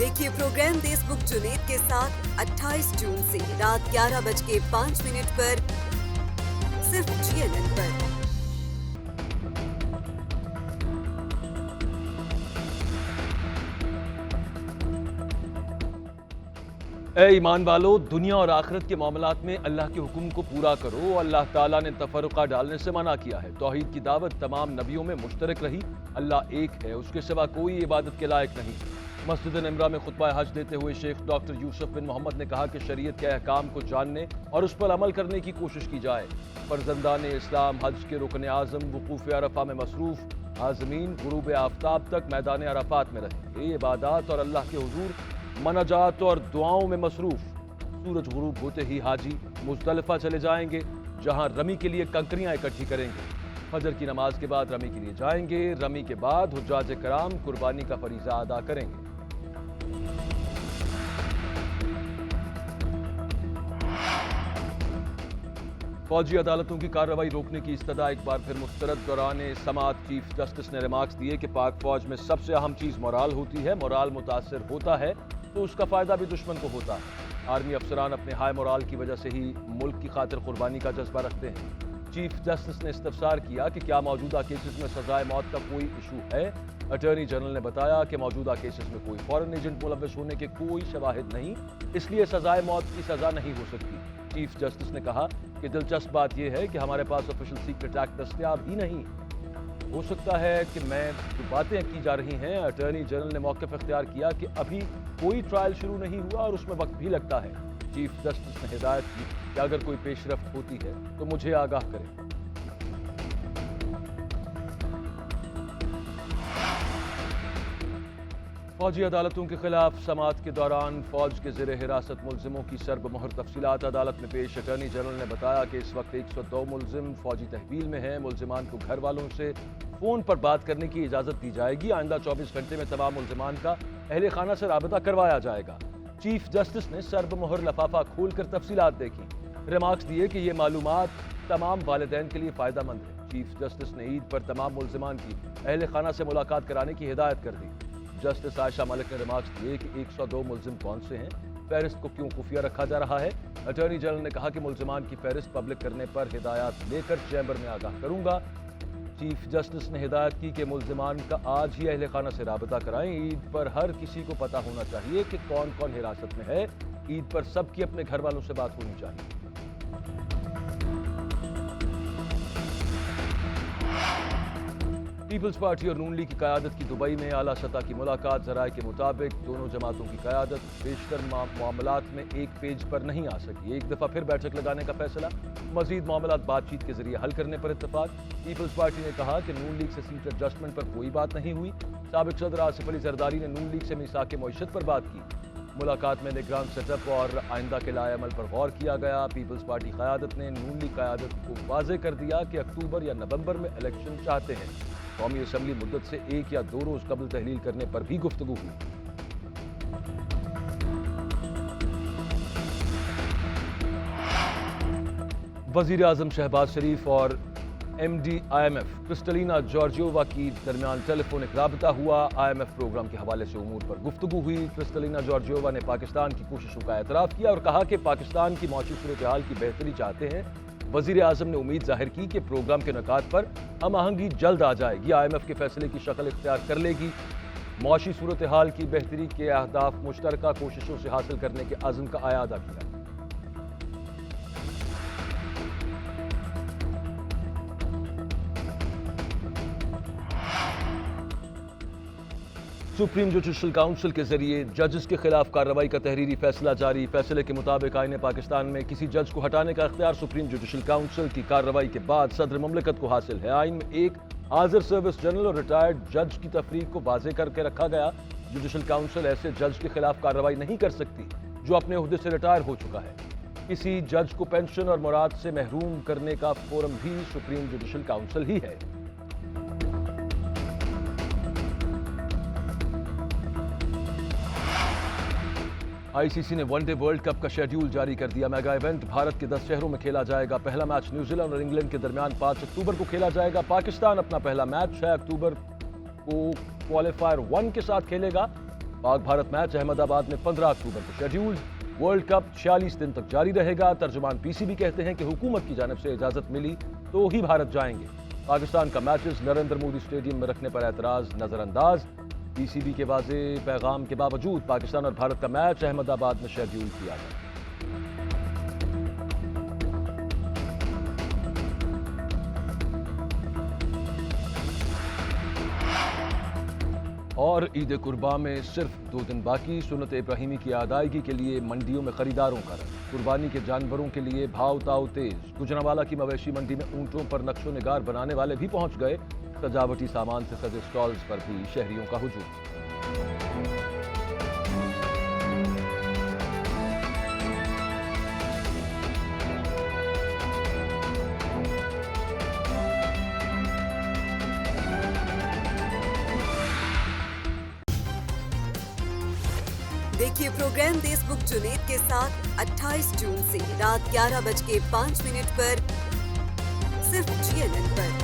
देखिए प्रोग्राम देशमुख जुनेद के साथ 28 जून से रात 11:05 पर सिर्फ GNN पर। ए ईमान वालो, दुनिया और आखिरत के मामलात में अल्लाह के हुक्म को पूरा करो। अल्लाह ताला ने तफरुका डालने से मना किया है। तौहीद की दावत तमाम नबियों में मुश्तरक रही। अल्लाह एक है, उसके सिवा कोई इबादत के लायक नहीं। मस्जिद निमरा में खुतबा हज देते हुए शेख डॉक्टर यूसुफ बिन मोहम्मद ने कहा कि शरीयत के अहकाम को जानने और उस पर अमल करने की कोशिश की जाए। फर्जंदान इस्लाम हज के रुकन आज़म वकूफ़ अरफा में मसरूफ़ आज़मीन गुरूब आफ्ताब तक मैदान अरफात में रहे। ये इबादत और अल्लाह के हुजूर मनाजात और दुआओं में मसरूफ़। सूरज गुरूब होते ही हाजी मुज़दलिफ़ा चले जाएंगे, जहां रमी के लिए कंकरियां इकट्ठी करेंगे। फजर की नमाज के बाद रमी के लिए जाएंगे। रमी के बाद हुज्जाज कराम कुर्बानी का फरीज़ा अदा करेंगे। फौजी अदालतों की कार्रवाई रोकने की इस्तदा एक बार फिर मुस्तरद। दौरान समाअत चीफ जस्टिस ने रिमार्क्स दिए कि पाक फौज में सबसे अहम चीज़ मोराल होती है। मोराल मुतासर होता है तो उसका फ़ायदा भी दुश्मन को होता है। आर्मी अफसरान अपने हाई मोराल की वजह से ही मुल्क की खातिर कुर्बानी का जज्बा रखते हैं। चीफ जस्टिस ने इस्तफसार किया कि क्या मौजूदा केसेस में सजाए मौत का कोई इशू है। अटॉर्नी जनरल ने बताया कि मौजूदा केसेस में कोई फॉरेन एजेंट मुलव्वस होने के कोई शवाहिद नहीं, इसलिए सजाए मौत की सज़ा नहीं हो सकती। चीफ जस्टिस ने कहा कि दिलचस्प बात यह है कि हमारे पास ऑफिशियल सीक्रेट एक्ट दस्तयाब ही नहीं। हो सकता है कि जो बातें की जा रही हैं, अटॉर्नी जनरल ने मौक़िफ़ इख्तियार किया कि अभी कोई ट्रायल शुरू नहीं हुआ और उसमें वक्त भी लगता है। चीफ जस्टिस ने हिदायत की कि अगर कोई पेशरफ्त होती है तो मुझे आगाह करें। फौजी अदालतों के खिलाफ समाअत के दौरान फौज के ज़ेर हिरासत मुलजिमों की सर्ब मोहर तफसीलात अदालत में पेश। अटॉर्नी जनरल ने बताया कि इस वक्त 102 मुलजिम फौजी तहवील में हैं। मुलजिमान को घर वालों से फ़ोन पर बात करने की इजाज़त दी जाएगी। आइंदा 24 घंटे में तमाम मुलजिमान का अहले खाना से राबता करवाया जाएगा। चीफ जस्टिस ने सर्ब मोहर लफाफा खोल कर तफसीलात देखी। रिमार्क्स दिए कि ये मालूमात तमाम वालिदैन के लिए फ़ायदेमंद है। चीफ जस्टिस ने ईद पर तमाम मुलजिमान की अहले खाना से मुलाकात कराने की हिदायत कर दी। जस्टिस आयशा मलिक ने रिमार्क्स दिए कि 102 मुलजिम कौन से हैं, फहरिस्त को क्यों खुफिया रखा जा रहा है। अटॉर्नी जनरल ने कहा कि मुलजिमान की फहरिस्त पब्लिक करने पर हिदायत लेकर चैम्बर में आगाह करूंगा। चीफ जस्टिस ने हिदायत की कि मुलजिमान का आज ही अहले खाना से राबता कराएं। ईद पर हर किसी को पता होना चाहिए कि कौन कौन हिरासत में है। ईद पर सबकी अपने घर वालों से बात होनी चाहिए। पीपल्स पार्टी और नून लीग की क़यादत की दुबई में आला सतह की मुलाकात। ज़राए के मुताबिक दोनों जमातों की क़यादत बेशतर मामलात में एक पेज पर नहीं आ सकी। एक दफ़ा फिर बैठक लगाने का फैसला। मजीद मामलात बातचीत के जरिए हल करने पर इत्तफाक। पीपल्स पार्टी ने कहा कि नून लीग से सीट एडजस्टमेंट पर कोई बात नहीं हुई। साबिक सदर आसिफ अली जरदारी ने नून लीग से मीसाक मईशत पर बात की। मुलाकात में निगरान सेटअप और आइंदा के लाए अमल पर गौर किया गया। पीपल्स पार्टी क़यादत ने नून लीग क़यादत को वाज़ेह कर दिया कि अक्टूबर या नवंबर में इलेक्शन चाहते हैं। कौमी असम्बली मुद्दत से 1 या 2 रोज़ कबल तहलील करने पर भी गुफ्तगू हुई। वज़ीर आज़म शहबाज शरीफ और MD IMF क्रिस्टलिना जॉर्जियोवा की दरमियान टेलीफोनिक राबता हुआ। IMF प्रोग्राम के हवाले से उमूर पर गुफ्तगू हुई। क्रिस्टलिना जॉर्जियोवा ने पाकिस्तान की कोशिशों का एतराफ़ किया और कहा कि पाकिस्तान की मौजूदा सूरत हाल की बेहतरी चाहते हैं। वज़ीर आज़म ने उम्मीद जाहिर की कि प्रोग्राम के निकात पर हम आहंगी जल्द आ जाएगी। IMF के फैसले की शक्ल इख्तियार कर लेगी। मौशी सूरत हाल की बेहतरी के अहदाफ मुश्तरका कोशिशों से हासिल करने के अज़्म का आयादा किया। सुप्रीम जुडिशल काउंसिल के जरिए जजेस के खिलाफ कार्रवाई का तहरीरी फैसला जारी। फैसले के मुताबिक आईन पाकिस्तान में किसी जज को हटाने का इख्तियार सुप्रीम जुडिशल काउंसिल की कार्रवाई के बाद सदर मुमलिकत को हासिल है। आइन में एक हाजिर सर्विस जनरल और रिटायर्ड जज की तफरीक को वाज़ेह करके रखा गया। जुडिशल काउंसिल ऐसे जज के खिलाफ कार्रवाई नहीं कर सकती जो अपने ओहदे से रिटायर हो चुका है। किसी जज को पेंशन और मुराद से महरूम करने का फोरम भी सुप्रीम जुडिशल काउंसिल ही है। ICC ने वनडे वर्ल्ड कप का शेड्यूल जारी कर दिया। मेगा इवेंट भारत के 10 शहरों में खेला जाएगा। पहला मैच न्यूजीलैंड और इंग्लैंड के दरमियान 5 अक्टूबर को खेला जाएगा। पाकिस्तान अपना पहला मैच 6 अक्टूबर को क्वालिफायर 1 के साथ खेलेगा। पाक भारत मैच अहमदाबाद में 15 अक्टूबर को शेड्यूल्ड। वर्ल्ड कप 46 दिन तक जारी रहेगा। तर्जुमान पीसीबी कहते हैं कि हुकूमत की जानिब से इजाजत मिली तो ही भारत जाएंगे। पाकिस्तान का मैचेस नरेंद्र मोदी स्टेडियम में रखने पर एतराज नजरअंदाज। पीसीबी के वाज़े पैगाम के बावजूद पाकिस्तान और भारत का मैच अहमदाबाद में शेड्यूल किया गया। और ईद कुर्बा में सिर्फ 2 दिन बाकी। सुन्नत इब्राहिमी की अदायगी के लिए मंडियों में खरीदारों का रश। कुर्बानी के जानवरों के लिए भाव ताव तेज। गुजरांवाला की मवेशी मंडी में ऊंटों पर नक्शो निगार बनाने वाले भी पहुंच गए। सजावटी सामान से सजे स्टॉल्स पर भी शहरियों का हुजूम। देखिए प्रोग्राम देशबुक जुनेद के साथ 28 जून से रात 11:05 पर सिर्फ GNN पर।